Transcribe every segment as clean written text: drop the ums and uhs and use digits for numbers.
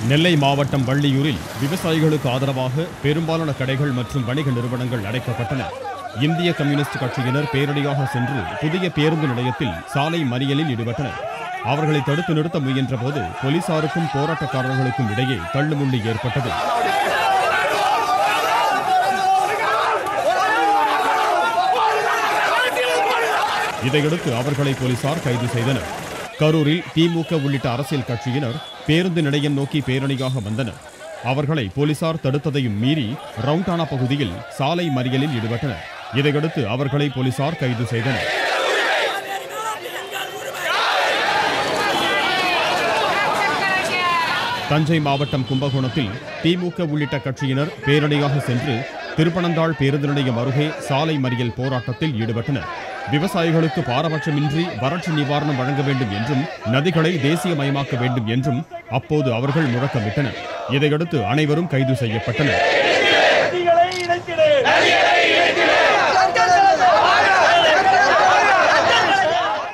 நெல்லை மாவட்டம் வள்ளியூரில் விவசாயிகளுக்கு ஆதரவாக பெரும்பாலான கடைகள் மற்றும் வணிக நிறுவனங்கள் அடைக்கப்பட்டன. இந்திய கம்யூனிஸ்ட் கட்சியினர் பேரணியாக சென்று புதிய பேருந்து நிலையத்தில் சாலை மறியலில் ஈடுபட்டனர். அவர்களை தடுத்து நிறுத்த முயன்ற போது போலீசாருக்கும் போராட்டக்காரர்களுக்கும் இடையே தள்ளுமுள்ளி ஏற்பட்டது. இதையடுத்து அவர்களை போலீசார் கைது செய்தனர். கரூரில் திமுக உள்ளிட்ட அரசியல் கட்சியினர் பேருந்து நிலையம் நோக்கி பேரணியாக வந்தனர். அவர்களை போலீசார் தடுத்ததையும் மீறி ரவுண்டானா பகுதியில் சாலை மறியலில் ஈடுபட்டனர். இதையடுத்து அவர்களை போலீசார் கைது செய்தனர். தஞ்சை மாவட்டம் கும்பகோணத்தில் திமுக உள்ளிட்ட கட்சியினர் பேரணியாக சென்று திருப்பனந்தாள் பேருந்து நிலையம் அருகே சாலை மறியல் போராட்டத்தில் ஈடுபட்டனர். விவசாயிகளுக்கு பாரபட்சமின்றி வறட்சி நிவாரணம் வழங்க வேண்டும் என்றும் நதிகளை தேசியமயமாக்க வேண்டும் என்றும் அப்போது அவர்கள் முழக்கமிட்டனர். இதையடுத்து அனைவரும் கைது செய்யப்பட்டனர்.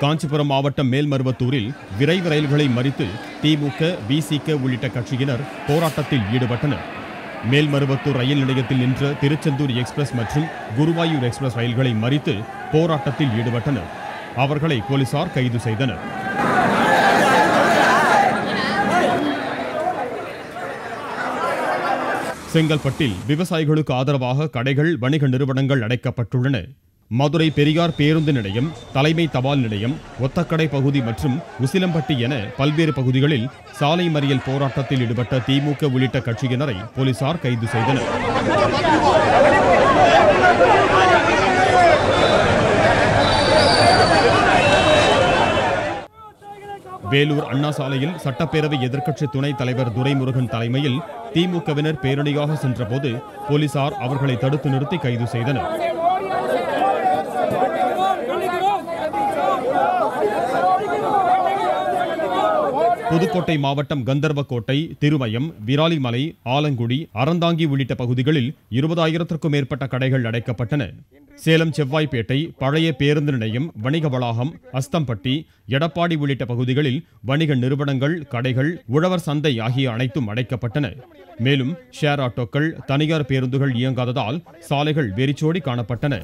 காஞ்சிபுரம் மாவட்டம் மேல்மருவத்தூரில் விரைவு ரயில்களை மறித்து திமுக, விசிக உள்ளிட்ட கட்சியினர் போராட்டத்தில் ஈடுபட்டனர். மேல்மருவத்தூர் ரயில் நிலையத்தில் நின்ற திருச்செந்தூர் எக்ஸ்பிரஸ் மற்றும் குருவாயூர் எக்ஸ்பிரஸ் ரயில்களை மறித்து போராட்டத்தில் ஈடுபட்டனர். அவர்களை போலீசார் கைது செய்தனர். செங்கல்பட்டில் விவசாயிகளுக்கு ஆதரவாக கடைகள், வணிக நிறுவனங்கள் அடைக்கப்பட்டுள்ளன. மதுரை பெரியார் பேருந்து நிலையம், தலைமை தபால் நிலையம், ஒத்தக்கடை பகுதி மற்றும் உசிலம்பட்டி என பல்வேறு பகுதிகளில் சாலை மறியல் போராட்டத்தில் ஈடுபட்ட திமுக உள்ளிட்ட கட்சியினரை போலீசார் கைது செய்தனர். வேலூர் அண்ணா சாலையில் சட்டப்பேரவை எதிர்க்கட்சி துணைத் தலைவர் துரைமுருகன் தலைமையில் திமுகவினர் பேரணியாக சென்றபோது போலீசார் அவர்களை தடுத்து நிறுத்தி கைது செய்தனர். புதுக்கோட்டை மாவட்டம் கந்தர்வக்கோட்டை, திருமயம், விராலிமலை, ஆலங்குடி, அறந்தாங்கி உள்ளிட்ட பகுதிகளில் 20,000க்கும் மேற்பட்ட கடைகள் அடைக்கப்பட்டன. சேலம் செவ்வாய்ப்பேட்டை, பழைய பேருந்து நிலையம், வணிக வளாகம், அஸ்தம்பட்டி, எடப்பாடி உள்ளிட்ட பகுதிகளில் வணிக நிறுவனங்கள், கடைகள், உழவர் சந்தை ஆகிய அனைத்தும் அடைக்கப்பட்டன. மேலும் ஷேர் ஆட்டோக்கள், தனியார் பேருந்துகள் இயங்காததால் சாலைகள் வெறிச்சோடி காணப்பட்டன.